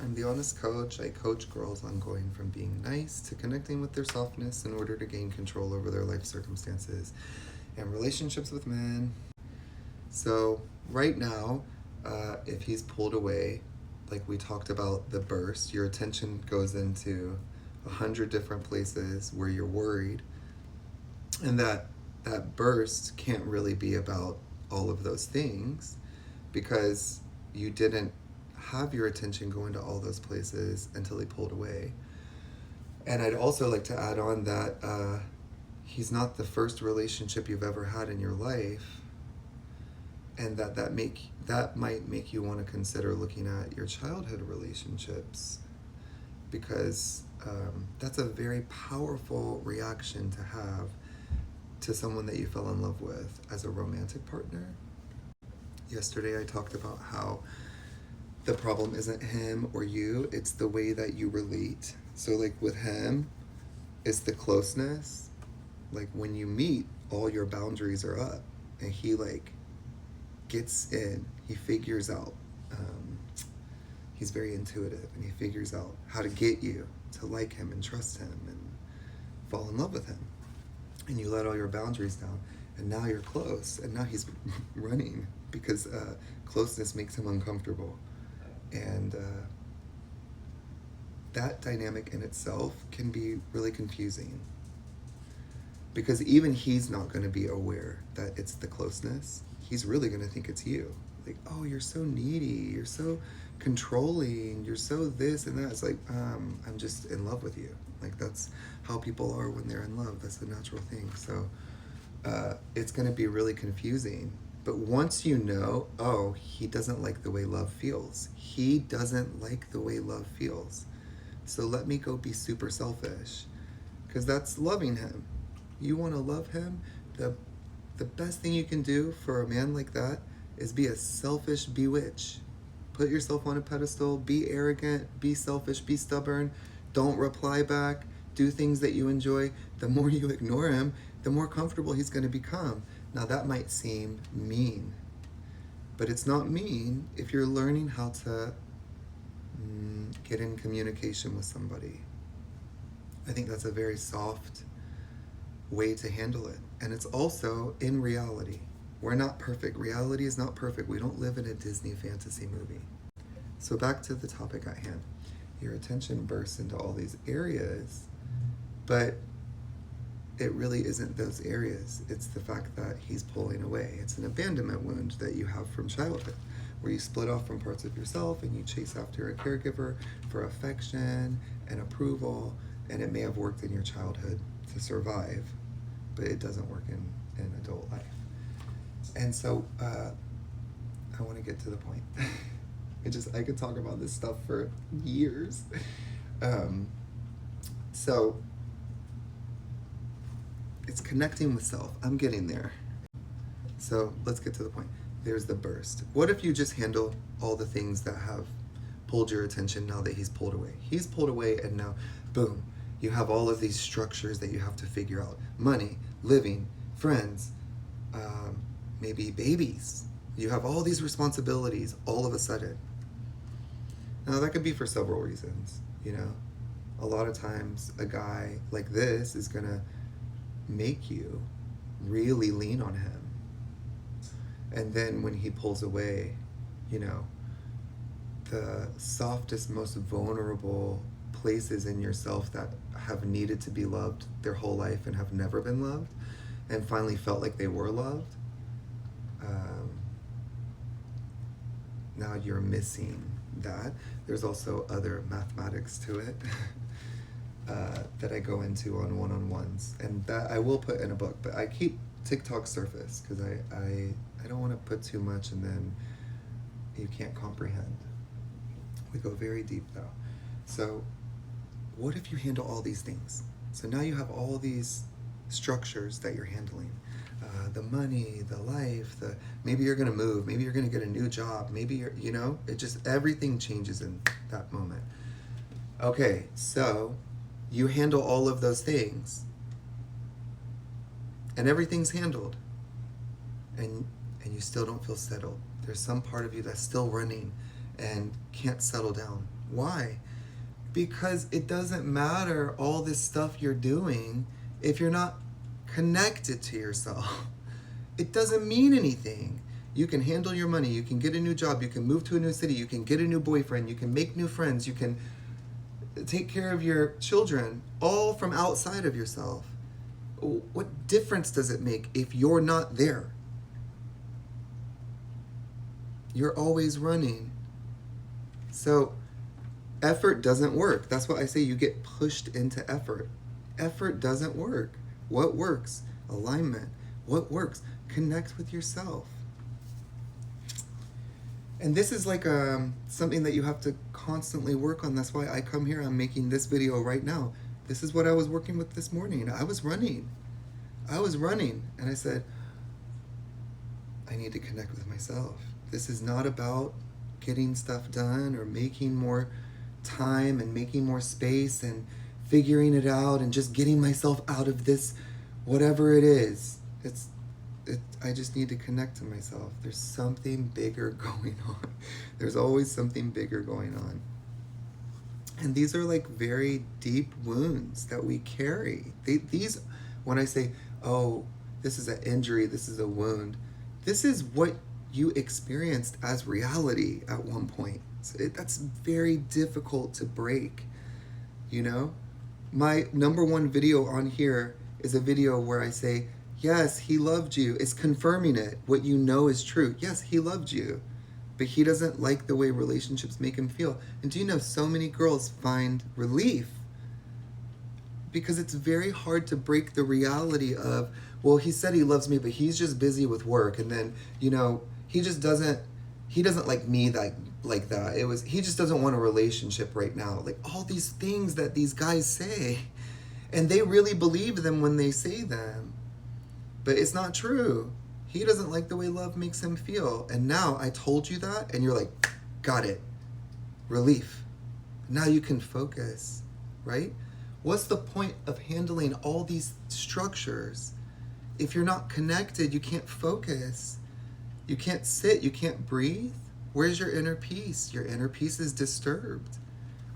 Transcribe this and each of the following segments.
I'm the Honest Coach. I coach girls on going from being nice to connecting with their softness in order to gain control over their life circumstances and relationships with men. So, right now, if he's pulled away, like we talked about the burst, your attention goes into 100 different places where you're worried, and that burst can't really be about all of those things because you didn't have your attention go into all those places until he pulled away. And I'd also like to add on that he's not the first relationship you've ever had in your life, and that might make you want to consider looking at your childhood relationships because that's a very powerful reaction to have to someone that you fell in love with as a romantic partner. Yesterday I talked about how the problem isn't him or you, it's the way that you relate. So like with him, it's the closeness. Like when you meet, all your boundaries are up and he like gets in, he figures out. He's very intuitive and he figures out how to get you to like him and trust him and fall in love with him. And you let all your boundaries down and now you're close and now he's running because closeness makes him uncomfortable. And that dynamic in itself can be really confusing because even he's not going to be aware that it's the closeness. He's really going to think it's you. Like, oh, you're so needy, you're so controlling, you're so this and that. It's like, I'm just in love with you. Like, that's how people are when they're in love. That's the natural thing. So it's going to be really confusing. But once you know, oh, he doesn't like the way love feels. He doesn't like the way love feels. So let me go be super selfish. Because that's loving him. You want to love him? The best thing you can do for a man like that is be a selfish bewitch. Put yourself on a pedestal, be arrogant, be selfish, be stubborn, don't reply back, do things that you enjoy. The more you ignore him, the more comfortable he's going to become. Now that might seem mean, but it's not mean if you're learning how to get in communication with somebody. I think that's a very soft way to handle it. And it's also in reality. We're not perfect. Reality is not perfect. We don't live in a Disney fantasy movie. So back to the topic at hand. Your attention bursts into all these areas, but it really isn't those areas. It's the fact that he's pulling away. It's an abandonment wound that you have from childhood, where you split off from parts of yourself and you chase after a caregiver for affection and approval, and it may have worked in your childhood to survive, but it doesn't work in adult life. And so I want to get to the point. I could talk about this stuff for years. So it's connecting with self. I'm getting there. So let's get to the point. There's the burst. What if you just handle all the things that have pulled your attention now that he's pulled away? He's pulled away and now, boom, you have all of these structures that you have to figure out. Money, living, friends, maybe babies. You have all these responsibilities all of a sudden. Now that could be for several reasons, you know. A lot of times a guy like this is gonna make you really lean on him. And then when he pulls away, you know, the softest, most vulnerable places in yourself that have needed to be loved their whole life and have never been loved and finally felt like they were loved, now you're missing that. There's also other mathematics to it that I go into on one-on-ones, and that I will put in a book, but I keep TikTok surface because I don't want to put too much and then you can't comprehend. We go very deep though. So what if you handle all these things? So now you have all these structures that you're handling. The money, the life, maybe you're gonna move, maybe you're gonna get a new job, maybe it just everything changes in that moment. Okay, so you handle all of those things and everything's handled and you still don't feel settled. There's some part of you that's still running and can't settle down. Why? Because it doesn't matter all this stuff you're doing if you're not connected to yourself. It doesn't mean anything. You can handle your money, you can get a new job, you can move to a new city, you can get a new boyfriend, you can make new friends, you can take care of your children, all from outside of yourself. What difference does it make if you're not there? You're always running. So effort doesn't work. That's why I say you get pushed into effort. Effort doesn't work. What works? Alignment. What works? Connect with yourself. And this is like something that you have to constantly work on. That's why I come here. I'm making this video right now. This is what I was working with this morning. I was running. And I said, I need to connect with myself. This is not about getting stuff done or making more time and making more space and figuring it out and just getting myself out of this, whatever it is. I just need to connect to myself. There's something bigger going on. There's always something bigger going on. And these are like very deep wounds that we carry. These, when I say, oh, this is an injury, this is a wound, this is what you experienced as reality at one point. So that's very difficult to break, you know? My number one video on here is a video where I say, yes, he loved you. It's confirming it. What you know is true. Yes, he loved you, but he doesn't like the way relationships make him feel. And do you know so many girls find relief because it's very hard to break the reality of, well, he said he loves me, but he's just busy with work. And then, you know, he doesn't like me like that. He just doesn't want a relationship right now. Like all these things that these guys say, and they really believe them when they say them. But it's not true. He doesn't like the way love makes him feel. And now I told you that, and you're like, got it. Relief. Now you can focus, right? What's the point of handling all these structures? If you're not connected, you can't focus. You can't sit, you can't breathe. Where's your inner peace? Your inner peace is disturbed.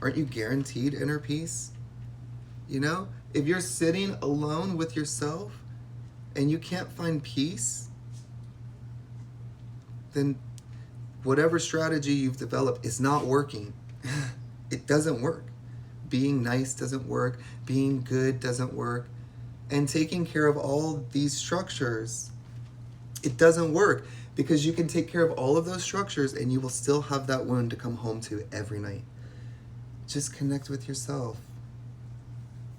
Aren't you guaranteed inner peace? You know, if you're sitting alone with yourself, and you can't find peace, then whatever strategy you've developed is not working. It doesn't work. Being nice doesn't work. Being good doesn't work. And taking care of all these structures, it doesn't work because you can take care of all of those structures and you will still have that wound to come home to every night. Just connect with yourself.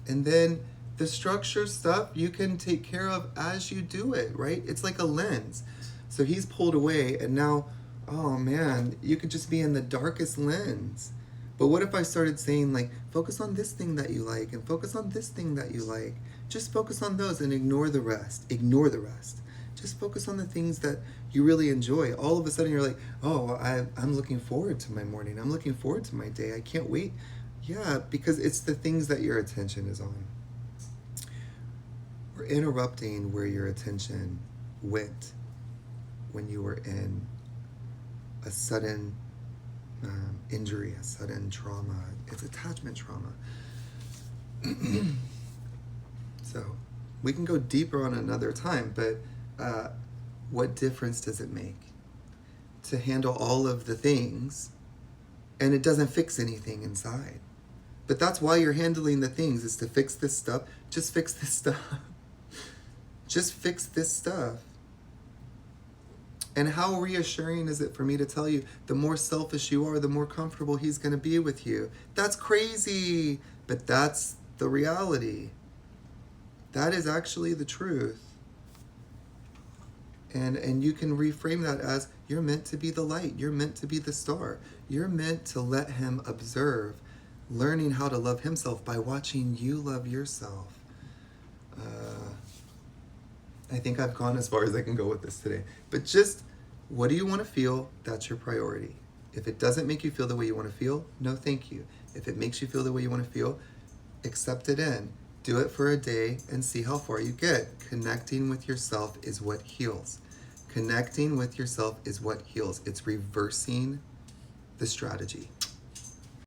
And then the structure stuff you can take care of as you do it, right? It's like a lens. So he's pulled away and now, oh man, you could just be in the darkest lens. But what if I started saying like, focus on this thing that you like and focus on this thing that you like. Just focus on those and ignore the rest. Ignore the rest. Just focus on the things that you really enjoy. All of a sudden you're like, oh, I'm looking forward to my morning. I'm looking forward to my day. I can't wait. Yeah, because it's the things that your attention is on. We're interrupting where your attention went when you were in a sudden injury, a sudden trauma. It's attachment trauma. So we can go deeper on another time, but what difference does it make to handle all of the things and it doesn't fix anything inside? But that's why you're handling the things, is to fix this stuff. Just fix this stuff. Just fix this stuff. And how reassuring is it for me to tell you, the more selfish you are, the more comfortable he's going to be with you? That's crazy, but that's the reality. That is actually the truth. And you can reframe that as, you're meant to be the light. You're meant to be the star. You're meant to let him observe, learning how to love himself by watching you love yourself. I think I've gone as far as I can go with this today. But just, what do you want to feel? That's your priority. If it doesn't make you feel the way you want to feel, no thank you. If it makes you feel the way you want to feel, accept it in. Do it for a day and see how far you get. Connecting with yourself is what heals. Connecting with yourself is what heals. It's reversing the strategy.